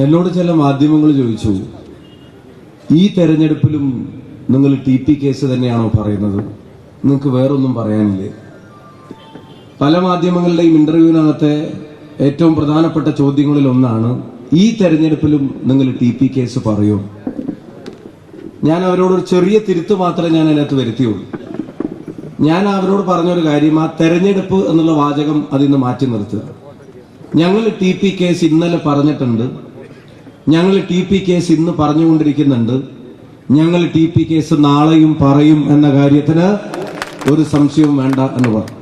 എന്നോട് ചില മാധ്യമങ്ങൾ ചോദിച്ചു, ഈ തെരഞ്ഞെടുപ്പിലും നിങ്ങൾ TP കേസ് തന്നെയാണോ പറയുന്നത്? നിങ്ങൾക്ക് വേറൊന്നും പറയാനില്ലേ? പല മാധ്യമങ്ങളുടെയും ഇന്റർവ്യൂവിനകത്തെ ഏറ്റവും പ്രധാനപ്പെട്ട ചോദ്യങ്ങളിൽ ഒന്നാണ്, ഈ തെരഞ്ഞെടുപ്പിലും നിങ്ങൾ TP കേസ് പറയൂ? ഞാൻ അവരോടൊരു ചെറിയ തിരുത്ത് മാത്രമേ ഞാൻ അതിനകത്ത് വരുത്തിയുള്ളൂ. ഞാൻ അവരോട് പറഞ്ഞൊരു കാര്യം, ആ തെരഞ്ഞെടുപ്പ് എന്നുള്ള വാചകം അതിന്ന് മാറ്റി നിർത്തുക. ഞങ്ങൾ TP കേസ് ഇന്നലെ പറഞ്ഞിട്ടുണ്ട്, ഞങ്ങൾ TP കേസ് ഇന്ന് പറഞ്ഞുകൊണ്ടിരിക്കുന്നുണ്ട്, ഞങ്ങൾ TP കേസ് നാളെയും പറയും എന്ന കാര്യത്തിന് ഒരു സംശയവും വേണ്ട എന്ന് പറഞ്ഞു.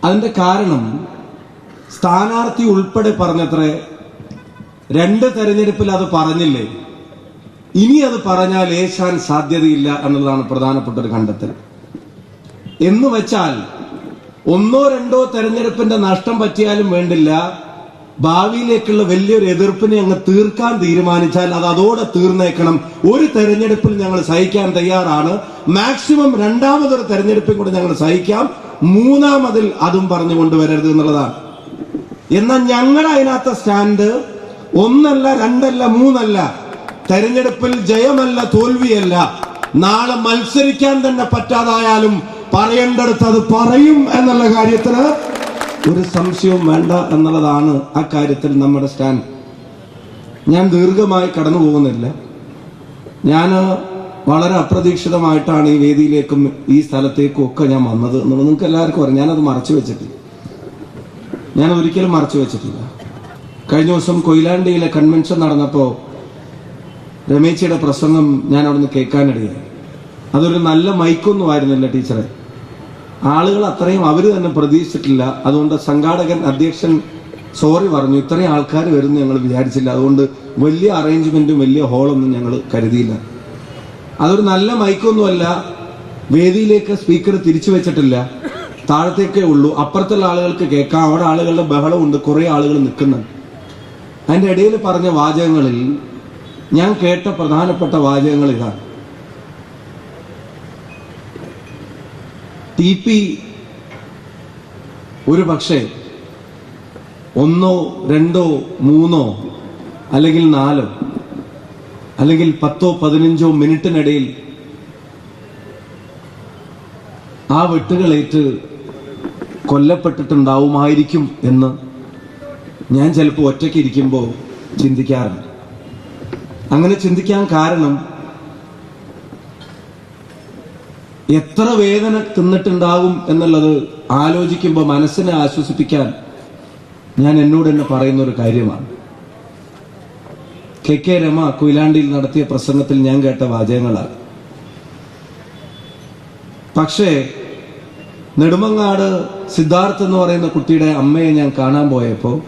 അതിന്റെ കാരണം സ്ഥാനാർത്ഥി ഉൾപ്പെടെ പറഞ്ഞത്രേ, 2 തെരഞ്ഞെടുപ്പിൽ അത് പറഞ്ഞില്ലേ, ഇനി അത് പറഞ്ഞാൽ ഏശാൻ സാധ്യതയില്ല എന്നുള്ളതാണ് പ്രധാനപ്പെട്ട ഒരു കണ്ടെത്തൽ. എന്ന് വെച്ചാൽ 1 or 2 തെരഞ്ഞെടുപ്പിന്റെ നഷ്ടം പറ്റിയാലും വേണ്ടില്ല, ഭാവിയിലേക്കുള്ള വലിയൊരു എതിർപ്പിനെ അങ്ങ് തീർക്കാൻ തീരുമാനിച്ചാൽ അത് അതോടെ തീർന്നേക്കണം. ഒരു തെരഞ്ഞെടുപ്പിൽ ഞങ്ങൾ സഹിക്കാൻ തയ്യാറാണ്, മാക്സിമം 2ാമതൊരു തെരഞ്ഞെടുപ്പിൽ കൂടെ ഞങ്ങൾ സഹിക്കാം, 3ാമതിൽ അതും പറഞ്ഞു കൊണ്ടുവരരുത് എന്നുള്ളതാണ്. എന്നാൽ ഞങ്ങൾ അതിനകത്ത് സ്റ്റാൻഡ് 1 അല്ല 2 അല്ല 3 അല്ല, തെരഞ്ഞെടുപ്പിൽ ജയമല്ല തോൽവിയല്ല, നാളെ മത്സരിക്കാൻ തന്നെ പറ്റാതായാലും പറയേണ്ടടുത്ത് അത് പറയും എന്നുള്ള കാര്യത്തിന് ഒരു സംശയവും വേണ്ട എന്നുള്ളതാണ് ആ കാര്യത്തിൽ നമ്മുടെ സ്റ്റാൻഡ്. ഞാൻ ദീർഘമായി കടന്നു പോകുന്നില്ല. ഞാൻ വളരെ അപ്രതീക്ഷിതമായിട്ടാണ് ഈ വേദിയിലേക്കും ഈ സ്ഥലത്തേക്കും ഒക്കെ ഞാൻ വന്നത് എന്നുള്ളത് നിങ്ങൾക്ക് എല്ലാവർക്കും അറിയാം. ഞാനത് മറച്ചു വെച്ചിട്ടില്ല, ഞാൻ ഒരിക്കലും മറച്ചു വെച്ചിട്ടില്ല. കഴിഞ്ഞ ദിവസം കൊയിലാണ്ടിയിലെ കൺവെൻഷൻ നടന്നപ്പോൾ രമേശിയുടെ പ്രസംഗം ഞാൻ അവിടുന്ന് കേൾക്കാനിടയായി. അതൊരു നല്ല മൈക്കൊന്നും ആയിരുന്നില്ല ടീച്ചറെ. ആളുകൾ അത്രയും അവർ തന്നെ പ്രതീക്ഷിച്ചിട്ടില്ല. അതുകൊണ്ട് സംഘാടകൻ അധ്യക്ഷൻ സോറി പറഞ്ഞു, ഇത്രയും ആൾക്കാർ വരുന്നു ഞങ്ങൾ വിചാരിച്ചില്ല, അതുകൊണ്ട് വലിയ അറേഞ്ച്മെന്റും വലിയ ഹോളൊന്നും ഞങ്ങൾ കരുതിയില്ല. അതൊരു നല്ല മൈക്കൊന്നുമല്ല, വേദിയിലേക്ക് സ്പീക്കർ തിരിച്ചു വെച്ചിട്ടില്ല, താഴത്തേക്കേ ഉള്ളൂ, അപ്പുറത്തുള്ള ആളുകൾക്ക് കേൾക്കാം, അവിടെ ആളുകളുടെ ബഹളമുണ്ട്, കുറെ ആളുകൾ നിൽക്കുന്നുണ്ട്. അതിന്റെ ഇടയിൽ പറഞ്ഞ വാചകങ്ങളിൽ ഞാൻ കേട്ട പ്രധാനപ്പെട്ട വാചകങ്ങൾ ഇതാണ്: TP ഒരു പക്ഷേ 1, 2, 3 അല്ലെങ്കിൽ 4 അല്ലെങ്കിൽ 10, 15 മിനിറ്റിനിടയിൽ ആ വെട്ടുകളേറ്റ് കൊല്ലപ്പെട്ടിട്ടുണ്ടാവുമായിരിക്കും എന്ന് ഞാൻ ചിലപ്പോൾ ഒറ്റയ്ക്ക് ഇരിക്കുമ്പോൾ ചിന്തിക്കാറുണ്ട്. അങ്ങനെ ചിന്തിക്കാൻ കാരണം, എത്ര വേദന തിന്നിട്ടുണ്ടാകും എന്നുള്ളത് ആലോചിക്കുമ്പോൾ മനസ്സിനെ ആശ്വസിപ്പിക്കാൻ ഞാൻ എന്നോട് തന്നെ പറയുന്ന ഒരു കാര്യമാണ്. KK രമ കൊയിലാണ്ടിയിൽ നടത്തിയ പ്രസംഗത്തിൽ ഞാൻ കേട്ട വാചകങ്ങളാണ്. പക്ഷേ നെടുമങ്ങാട് സിദ്ധാർത്ഥ് എന്ന് പറയുന്ന കുട്ടിയുടെ അമ്മയെ ഞാൻ കാണാൻ പോയപ്പോൾ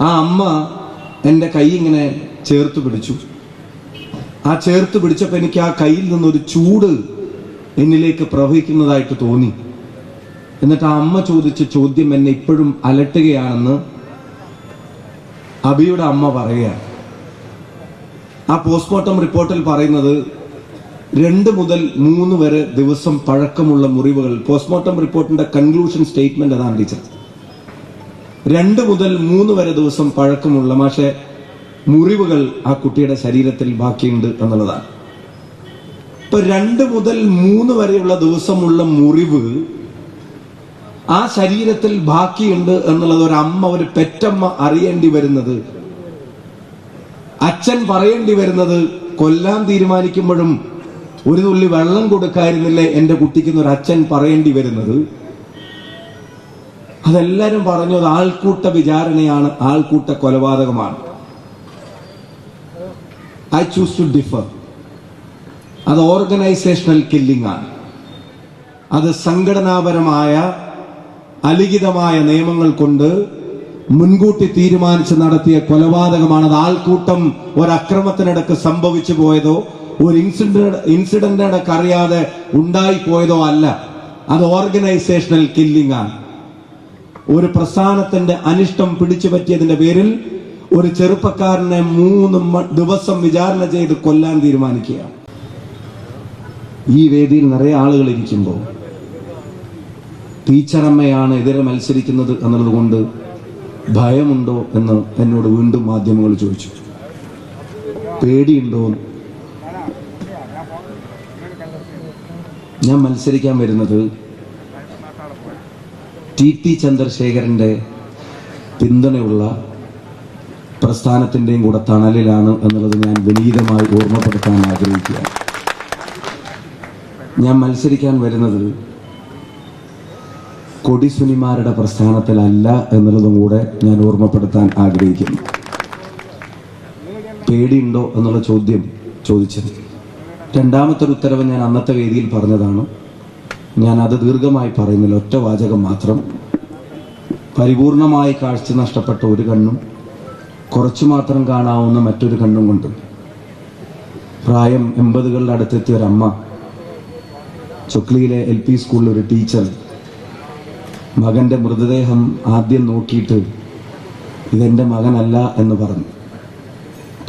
ആ അമ്മ എൻ്റെ കൈ ഇങ്ങനെ ചേർത്ത് പിടിച്ചു. ആ ചേർത്ത് പിടിച്ചപ്പോൾ എനിക്ക് ആ കയ്യിൽ നിന്നൊരു ചൂട് എന്നിലേക്ക് പ്രവഹിക്കുന്നതായിട്ട് തോന്നി. എന്നിട്ട് ആ അമ്മ ചോദിച്ച ചോദ്യം എന്നെ ഇപ്പോഴും അലട്ടുകയാണെന്ന് അബിയുടെ അമ്മ പറയുകയാണ്. ആ പോസ്റ്റ്മോർട്ടം റിപ്പോർട്ടിൽ പറയുന്നത് 2 മുതൽ 3 വരെ ദിവസം പഴക്കമുള്ള മുറിവുകൾ. പോസ്റ്റ്മോർട്ടം റിപ്പോർട്ടിന്റെ കൺക്ലൂഷൻ സ്റ്റേറ്റ്മെന്റ് അതാണ് ടീച്ചർ. 2 മുതൽ 3 വരെ ദിവസം പഴക്കമുള്ള പക്ഷേ മുറിവുകൾ ആ കുട്ടിയുടെ ശരീരത്തിൽ ബാക്കിയുണ്ട് എന്നുള്ളതാണ്. ഇപ്പൊ 2 മുതൽ 3 വരെയുള്ള ദിവസമുള്ള മുറിവ് ആ ശരീരത്തിൽ ബാക്കിയുണ്ട് എന്നുള്ളത് ഒരു അമ്മ, ഒരു പെറ്റമ്മ അറിയേണ്ടി വരുന്നത്, അച്ഛൻ പറയേണ്ടി വരുന്നത്, കൊല്ലാൻ തീരുമാനിക്കുമ്പോഴും ഒരു തുള്ളി വെള്ളം കൊടുക്കായിരുന്നില്ലേ എന്റെ കുട്ടിക്കെന്നൊരു അച്ഛൻ പറയേണ്ടി വരുന്നത്, അതെല്ലാരും പറഞ്ഞു അത് ആൾക്കൂട്ട വിചാരണയാണ്, ആൾക്കൂട്ട കൊലപാതകമാണ്. I choose to differ. അത് ഓർഗനൈസേഷണൽ കില്ലിംഗ് ആണ്. അത് സംഘടനാപരമായ അലിഖിതമായ നിയമങ്ങൾ കൊണ്ട് മുൻകൂട്ടി തീരുമാനിച്ച് നടത്തിയ കൊലപാതകമാണ്. അത് ആൾക്കൂട്ടം ഒരക്രമത്തിനിടക്ക് സംഭവിച്ചു പോയതോ ഒരു ഇൻസിഡന്റിനിടക്ക് അറിയാതെ ഉണ്ടായിപ്പോയതോ അല്ല. അത് ഓർഗനൈസേഷണൽ കില്ലിംഗ് ആണ്. ഒരു പ്രസ്ഥാനത്തിന്റെ അനിഷ്ടം പിടിച്ചു പറ്റിയതിന്റെ പേരിൽ ഒരു ചെറുപ്പക്കാരനെ 3 ദിവസം വിചാരണ ചെയ്ത് കൊല്ലാൻ തീരുമാനിക്കുക. ഈ വേദിയിൽ നിറയെ ആളുകൾ ഇരിക്കുമ്പോൾ ടീച്ചറമ്മയാണ് എതിരെ മത്സരിക്കുന്നത് എന്നുള്ളത് കൊണ്ട് ഭയമുണ്ടോ എന്ന് എന്നോട് വീണ്ടും മാധ്യമങ്ങൾ ചോദിച്ചു. പേടിയുണ്ടോ? ഞാൻ മത്സരിക്കാൻ വരുന്നത് ടി ചന്ദ്രശേഖരന്റെ പിന്തുണയുള്ള പ്രസ്ഥാനത്തിൻ്റെയും കൂടെ തണലിലാണ് എന്നുള്ളത് ഞാൻ വിനീതമായി ഓർമ്മപ്പെടുത്താൻ ആഗ്രഹിക്കുകയാണ്. ഞാൻ മത്സരിക്കാൻ വരുന്നത് കൊടിസുനിമാരുടെ പ്രസ്ഥാനത്തിലല്ല എന്നുള്ളതും കൂടെ ഞാൻ ഓർമ്മപ്പെടുത്താൻ ആഗ്രഹിക്കുന്നു. പേടിയുണ്ടോ എന്നുള്ള ചോദ്യം ചോദിച്ചത് രണ്ടാമത്തെ ഒരു ഉത്തരവ് ഞാൻ അന്നത്തെ വേദിയിൽ പറഞ്ഞതാണ്. ഞാൻ അത് ദീർഘമായി പറയുന്നില്ല, ഒറ്റ വാചകം മാത്രം. പരിപൂർണമായി കാഴ്ച നഷ്ടപ്പെട്ട ഒരു കണ്ണും കുറച്ചു മാത്രം കാണാവുന്ന മറ്റൊരു കണ്ണും കൊണ്ട് പ്രായം 80കളുടെ അടുത്തെത്തിയ ഒരമ്മ, ചൊക്ലിയിലെ LP സ്കൂളിൽ ഒരു ടീച്ചർ മകന്റെ മൃതദേഹം ആദ്യം നോക്കിയിട്ട് ഇതെൻ്റെ മകനല്ല എന്ന് പറഞ്ഞു.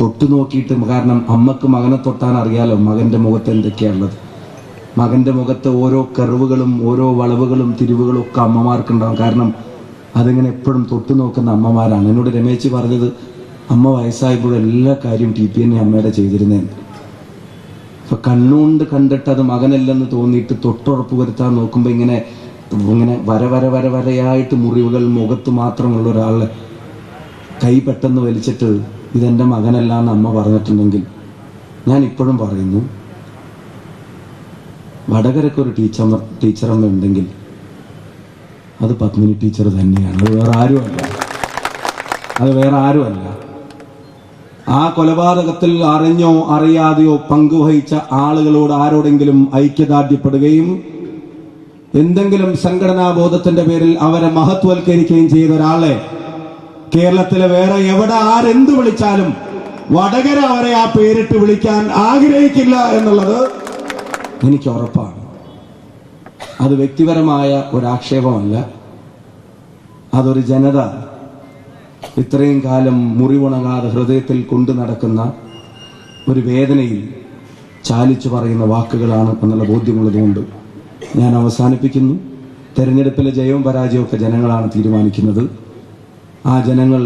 തൊട്ടു നോക്കിയിട്ട്, കാരണം അമ്മക്ക് മകനെ തൊട്ടാൻ അറിയാലോ മകന്റെ മുഖത്ത് എന്തൊക്കെയാണുള്ളത്. മകന്റെ മുഖത്ത് ഓരോ കർവുകളും ഓരോ വളവുകളും തിരിവുകളും ഒക്കെ അമ്മമാർക്കുണ്ടാവും. കാരണം അതിങ്ങനെ എപ്പോഴും തൊട്ടു നോക്കുന്ന അമ്മമാരാണ്. എന്നോട് രമേശ് പറഞ്ഞത് അമ്മ വയസ്സായപ്പോഴും എല്ലാ കാര്യം TPN അമ്മയുടെ ചെയ്തിരുന്നേന്ന്. അപ്പൊ കണ്ണുകൊണ്ട് കണ്ടിട്ട് അത് മകനല്ലെന്ന് തോന്നിയിട്ട് തൊട്ടുറപ്പ് വരുത്താൻ നോക്കുമ്പോൾ ഇങ്ങനെ വരയായിട്ട് മുറിവുകൾ മുഖത്ത് മാത്രമുള്ള ഒരാളെ കൈ പെട്ടെന്ന് വലിച്ചിട്ട് ഇതെൻ്റെ മകനല്ല എന്ന് അമ്മ പറഞ്ഞിട്ടുണ്ടെങ്കിൽ ഞാൻ ഇപ്പോഴും പറയുന്നു, വടകരയ്ക്ക് ഒരു ടീച്ചറമ്മ ഉണ്ടെങ്കിൽ അത് പത്മിനി ടീച്ചർ തന്നെയാണ്. അത് വേറെ ആരുമല്ല. ആ കൊലപാതകത്തിൽ അറിഞ്ഞോ അറിയാതെയോ പങ്കുവഹിച്ച ആളുകളോട് ആരോടെങ്കിലും ഐക്യദാർഢ്യപ്പെടുകയും എന്തെങ്കിലും സംഘടനാ ബോധത്തിന്റെ പേരിൽ അവരെ മഹത്വവൽക്കരിക്കുകയും ചെയ്ത ഒരാളെ കേരളത്തിലെ വേറെ എവിടെ ആരെന്ത് വിളിച്ചാലും വടകര അവരെ ആ പേരിട്ട് വിളിക്കാൻ ആഗ്രഹിക്കില്ല എന്നുള്ളത് എനിക്ക് ഉറപ്പാണ്. അത് വ്യക്തിപരമായ ഒരാക്ഷേപമല്ല. അതൊരു ജനത ഇത്രയും കാലം മുറിവുണങ്ങാതെ ഹൃദയത്തിൽ കൊണ്ടു നടക്കുന്ന ഒരു വേദനയിൽ ചാലിച്ചു പറയുന്ന വാക്കുകളാണ് എന്നുള്ള ബോധ്യമുള്ളതുകൊണ്ട് ഞാൻ അവസാനിപ്പിക്കുന്നു. തെരഞ്ഞെടുപ്പിലെ ജയവും പരാജയവും ഒക്കെ ജനങ്ങളാണ് തീരുമാനിക്കുന്നത്. ആ ജനങ്ങൾ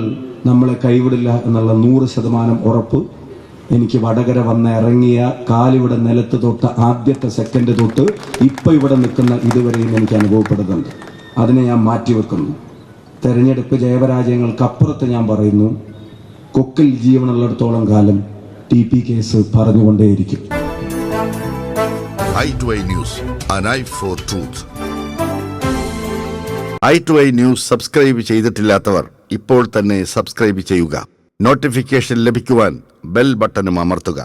നമ്മളെ കൈവിടില്ല എന്നുള്ള 100% ഉറപ്പ് എനിക്ക് വടകര വന്ന് ഇറങ്ങിയ കാലിവിടെ നിലത്ത് തൊട്ട് ആദ്യത്തെ സെക്കൻഡ് തൊട്ട് ഇപ്പൊ ഇവിടെ നിൽക്കുന്ന ഇതുവരെയും എനിക്ക് അനുഭവപ്പെടുന്നുണ്ട്. അതിനെ ഞാൻ മാറ്റിവെക്കുന്നു. തെരഞ്ഞെടുപ്പ് ജയപരാജയങ്ങൾക്കപ്പുറത്ത് ഞാൻ പറയുന്നു, കൊക്കിൽ ജീവനുള്ളിടത്തോളം കാലം TP കേസ് പറഞ്ഞുകൊണ്ടേയിരിക്കും. i2i News, an eye for truth. i2i News subscribe ചെയ്തിട്ടില്ലാത്തവർ ഇപ്പോൾ തന്നെ സബ്സ്ക്രൈബ് ചെയ്യുക. നോട്ടിഫിക്കേഷൻ ലഭിക്കുവാൻ ബെൽ ബട്ടണും അമർത്തുക.